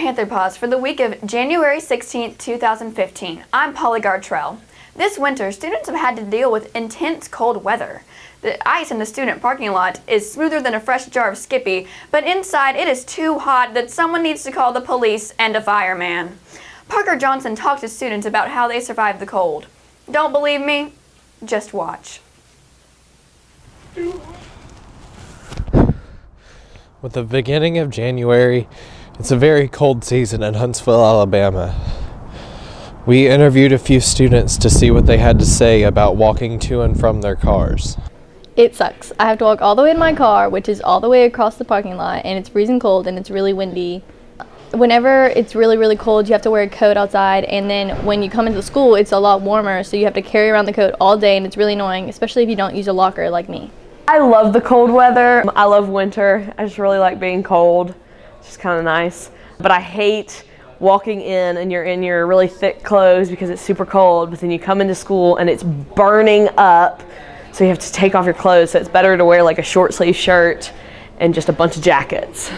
Panther Paws for the week of January 16, 2015. I'm Polly Gartrell. This winter, students have had to deal with intense cold weather. The ice in the student parking lot is smoother than a fresh jar of Skippy, but inside it is too hot that someone needs to call the police and a fireman. Parker Johnson talked to students about how they survived the cold. Don't believe me? Just watch. With the beginning of January, it's a very cold season in Huntsville, Alabama. We interviewed a few students to see what they had to say about walking to and from their cars. It sucks. I have to walk all the way in my car, which is all the way across the parking lot, and it's freezing cold and it's really windy. Whenever it's really cold, you have to wear a coat outside, and then when you come into school, it's a lot warmer, so you have to carry around the coat all day, and it's really annoying, especially if you don't use a locker like me. I love the cold weather. I love winter. I just really like being cold. It's just kind of nice. But I hate walking in and you're in your really thick clothes because it's super cold, but then you come into school and it's burning up, so you have to take off your clothes, so it's better to wear like a short sleeve shirt and just a bunch of jackets.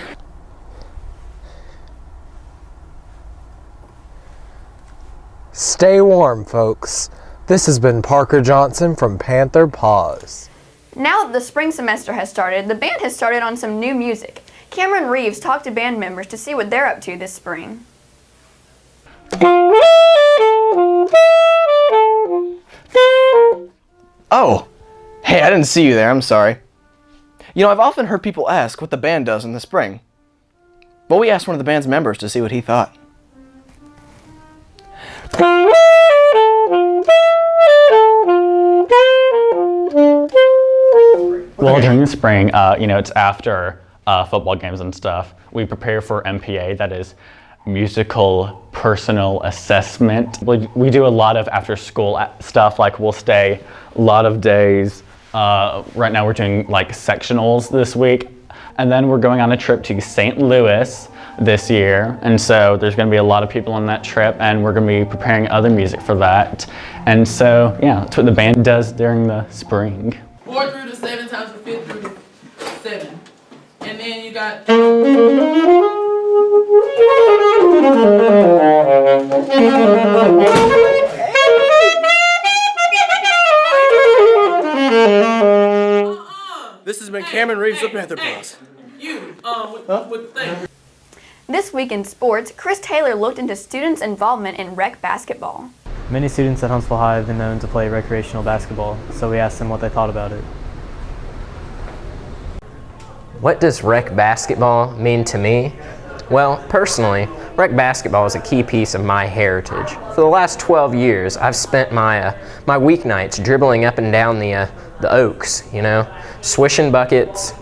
Stay warm, folks. This has been Parker Johnson from Panther Paws. Now that the spring semester has started, the band has started on some new music. Cameron Reeves talked to band members to see what they're up to this spring. Oh, hey, I didn't see you there, I'm sorry. You know, I've often heard people ask what the band does in the spring. But we asked one of the band's members to see what he thought. Well, during the spring, it's after football games and stuff. We prepare for MPA, that is musical personal assessment. We do a lot of after school stuff, like we'll stay a lot of days. Right now we're doing like sectionals this week. And then we're going on a trip to St. Louis this year. And so there's gonna be a lot of people on that trip, and we're gonna be preparing other music for that. And so, yeah, that's what the band does during the spring. 4 through the 7 times the 5th through the 7. And then you got... This has been Cameron Reeves of Panther Paws. with the thing. This week in sports, Chris Taylor looked into students' involvement in rec basketball. Many students at Huntsville High have been known to play recreational basketball, so we asked them what they thought about it. What does rec basketball mean to me? Well, personally, rec basketball is a key piece of my heritage. For the last 12 years, I've spent my weeknights dribbling up and down the Oaks, swishing buckets,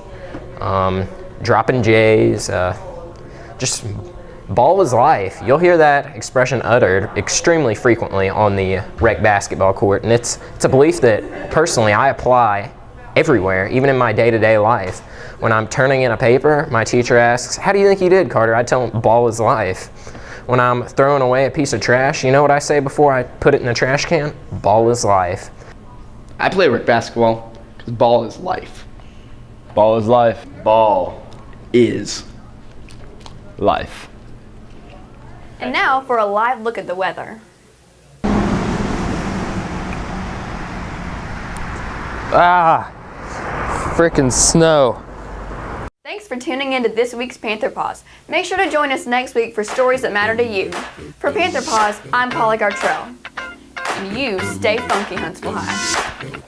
dropping J's, just ball is life. You'll hear that expression uttered extremely frequently on the rec basketball court, and it's a belief that personally I apply everywhere, even in my day-to-day life. When I'm turning in a paper, my teacher asks, "How do you think you did, Carter?" I tell them, "Ball is life." When I'm throwing away a piece of trash, you know what I say before I put it in the trash can? Ball is life. I play rec basketball because ball is life. Ball is life. Ball is life. And now for a live look at the weather. Frickin' snow. Thanks for tuning in to this week's Panther Paws. Make sure to join us next week for stories that matter to you. For Panther Paws, I'm Polly Gartrell. And you stay funky, Huntsville High.